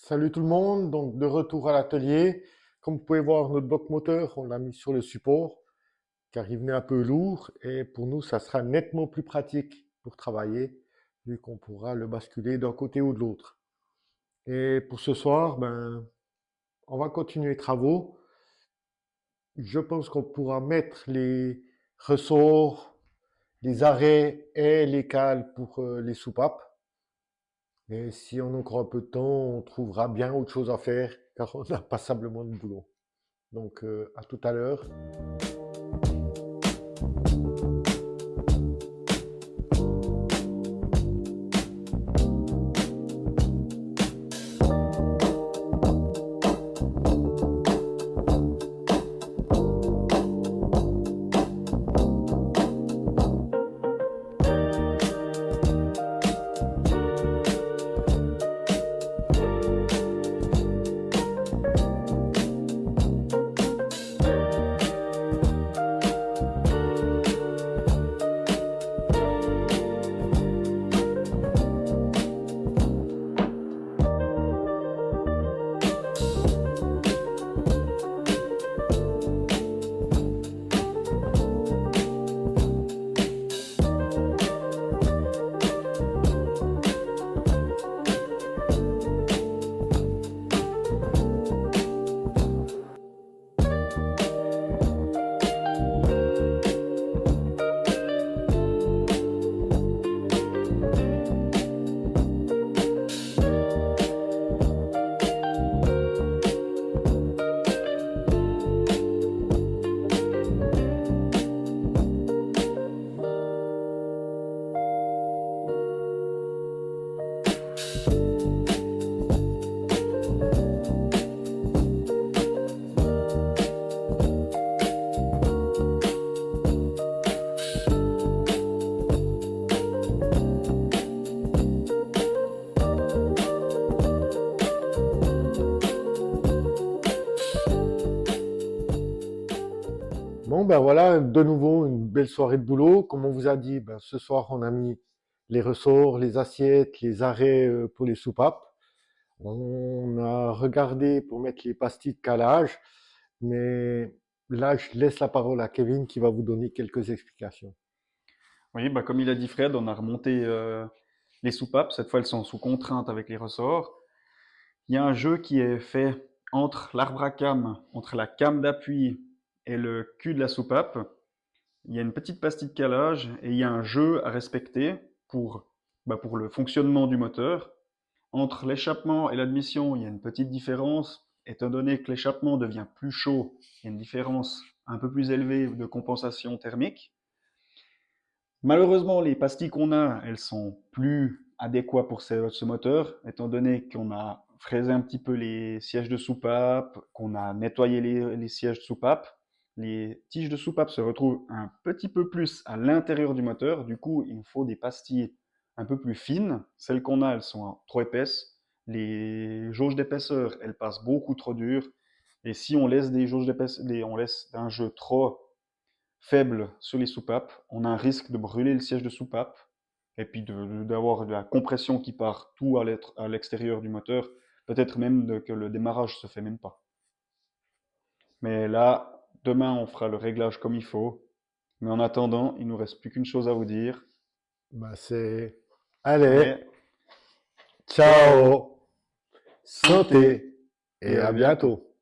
Salut tout le monde, donc de retour à l'atelier. Comme vous pouvez voir, notre bloc moteur, on l'a mis sur le support car il venait un peu lourd et pour nous, ça sera nettement plus pratique pour travailler vu qu'on pourra le basculer d'un côté ou de l'autre. Et pour ce soir, on va continuer les travaux. Je pense qu'on pourra mettre les ressorts, les arrêts et les cales pour les soupapes. Et si on a encore un peu de temps, on trouvera bien autre chose à faire car on a passablement de boulot. Donc à tout à l'heure. Bon ben voilà, de nouveau une belle soirée de boulot. Comme on vous a dit, ce soir on a mis les ressorts, les assiettes, les arrêts pour les soupapes. On a regardé pour mettre les pastilles de calage, mais là je laisse la parole à Kevin qui va vous donner quelques explications. Oui, comme il a dit Fred, on a remonté les soupapes. Cette fois, elles sont sous contrainte avec les ressorts. Il y a un jeu qui est fait entre l'arbre à came, entre la came d'appui et le cul de la soupape. Il y a une petite pastille de calage et il y a un jeu à respecter pour le fonctionnement du moteur. Entre l'échappement et l'admission, il y a une petite différence. Étant donné que l'échappement devient plus chaud, il y a une différence un peu plus élevée de compensation thermique. Malheureusement, les pastilles qu'on a, elles sont plus adéquates pour ce moteur, étant donné qu'on a fraisé un petit peu les sièges de soupape, qu'on a nettoyé les sièges de soupape. Les tiges de soupape se retrouvent un petit peu plus à l'intérieur du moteur. Du coup, il nous faut des pastilles un peu plus fines. Celles qu'on a, elles sont trop épaisses. Les jauges d'épaisseur, elles passent beaucoup trop dures. Et si on laisse des jauges d'épaisseur, on laisse un jeu trop faible sur les soupapes, on a un risque de brûler le siège de soupape et puis d'avoir de la compression qui part tout à l'extérieur du moteur, peut-être même que le démarrage se fait même pas. Mais là, demain, on fera le réglage comme il faut. Mais en attendant, il nous reste plus qu'une chose à vous dire. C'est allez, Allez, ciao, ciao, santé santé et et à à bientôt. bientôt.